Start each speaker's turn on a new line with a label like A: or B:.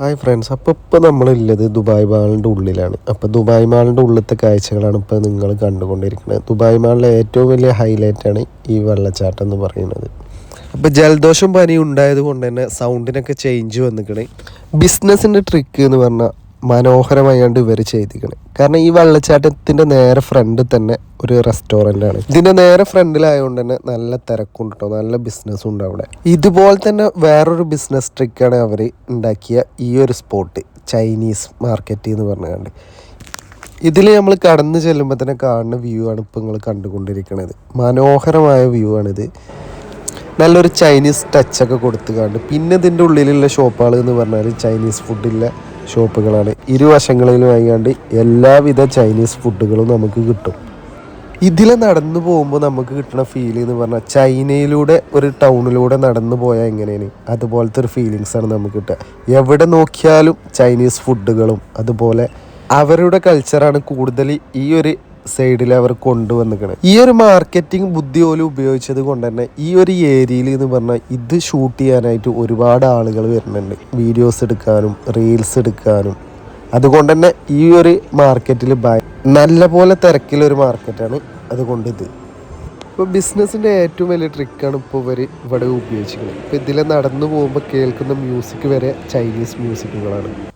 A: Hi friends, ഇപ്പോൾ നമ്മളുള്ളത് Dubai മാളിൻ്റെ ഉള്ളിലാണ്. അപ്പോൾ ദുബായ് മാളിൻ്റെ ഉള്ളിലത്തെ കാഴ്ചകളാണ് ഇപ്പോൾ നിങ്ങൾ കണ്ടുകൊണ്ടിരിക്കുന്നത്. ദുബായ് മാളിലെ ഏറ്റവും വലിയ ഹൈലൈറ്റാണ് ഈ വെള്ളച്ചാട്ടം എന്ന് പറയുന്നത്. അപ്പോൾ ജലദോഷം പനി ഉണ്ടായത് കൊണ്ട് തന്നെ സൗണ്ടിനൊക്കെ ചേഞ്ച് വന്നിക്കണേ. ബിസിനസ്സിൻ്റെ ട്രിക്ക് എന്ന് പറഞ്ഞാൽ മനോഹരമായാണ്ട് ഇവർ ചെയ്തിരിക്കണേ. കാരണം ഈ വെള്ളച്ചാട്ടത്തിൻ്റെ നേരെ ഫ്രണ്ടിൽ തന്നെ ഒരു റെസ്റ്റോറൻ്റ് ആണ്. ഇതിൻ്റെ നേരെ ഫ്രണ്ടിലായതുകൊണ്ട് തന്നെ നല്ല തിരക്കുണ്ട് കേട്ടോ, നല്ല ബിസിനസ്സും ഉണ്ട് അവിടെ. ഇതുപോലെ തന്നെ വേറൊരു ബിസിനസ് ട്രിക്കാണ് അവർ ഉണ്ടാക്കിയ ഈ ഒരു സ്പോട്ട്, ചൈനീസ് മാർക്കറ്റ് എന്ന് പറഞ്ഞുകൊണ്ട്. ഇതിൽ നമ്മൾ കടന്നു ചെല്ലുമ്പോൾ തന്നെ കാണുന്ന വ്യൂ ആണ് ഇപ്പോൾ നിങ്ങൾ കണ്ടുകൊണ്ടിരിക്കുന്നത്. മനോഹരമായ വ്യൂ ആണിത്. നല്ലൊരു ചൈനീസ് ടച്ചൊക്കെ കൊടുത്തുകൊണ്ട്, പിന്നെ ഇതിൻ്റെ ഉള്ളിലുള്ള ഷോപ്പുകൾ എന്ന് പറഞ്ഞാൽ ചൈനീസ് ഫുഡിലെ ഷോപ്പുകളാണ്. ഇരുവശങ്ങളിലും ആയിക്കാണ്ട് എല്ലാവിധ ചൈനീസ് ഫുഡുകളും നമുക്ക് കിട്ടും. ഇതിൽ നടന്നു പോകുമ്പോൾ നമുക്ക് കിട്ടുന്ന ഫീൽ എന്ന് പറഞ്ഞാൽ ചൈനയിലൂടെ ഒരു ടൗണിലൂടെ നടന്നു പോയാൽ എങ്ങനെയാണ് അതുപോലത്തെ ഒരു ഫീലിങ്സാണ് നമുക്ക് കിട്ടുക. എവിടെ നോക്കിയാലും ചൈനീസ് ഫുഡുകളും അതുപോലെ അവരുടെ കൾച്ചറാണ് കൂടുതൽ ഈ ഒരു സൈഡിൽ അവർ കൊണ്ടുവന്നിരിക്കുന്നത്. ഈ ഒരു മാർക്കറ്റിംഗ് ബുദ്ധി പോലും ഉപയോഗിച്ചത് കൊണ്ട് തന്നെ ഈ ഒരു ഏരിയയിൽ എന്ന് പറഞ്ഞാൽ ഇത് ഷൂട്ട് ചെയ്യാനായിട്ട് ഒരുപാട് ആളുകൾ വരുന്നുണ്ട്, വീഡിയോസ് എടുക്കാനും റീൽസ് എടുക്കാനും. അതുകൊണ്ട് തന്നെ ഈ ഒരു മാർക്കറ്റിൽ നല്ല പോലെ തിരക്കിലൊരു മാർക്കറ്റാണ്. അതുകൊണ്ട് ഇപ്പോൾ ബിസിനസ്സിൻ്റെ ഏറ്റവും വലിയ ട്രിക്കാണ് ഇപ്പോൾ ഇവിടെ ഉപയോഗിച്ചിരിക്കുന്നത്. ഇപ്പോൾ ഇതിൽ നടന്നു പോകുമ്പോൾ കേൾക്കുന്ന മ്യൂസിക് വരെ ചൈനീസ് മ്യൂസിക്കുകളാണ്.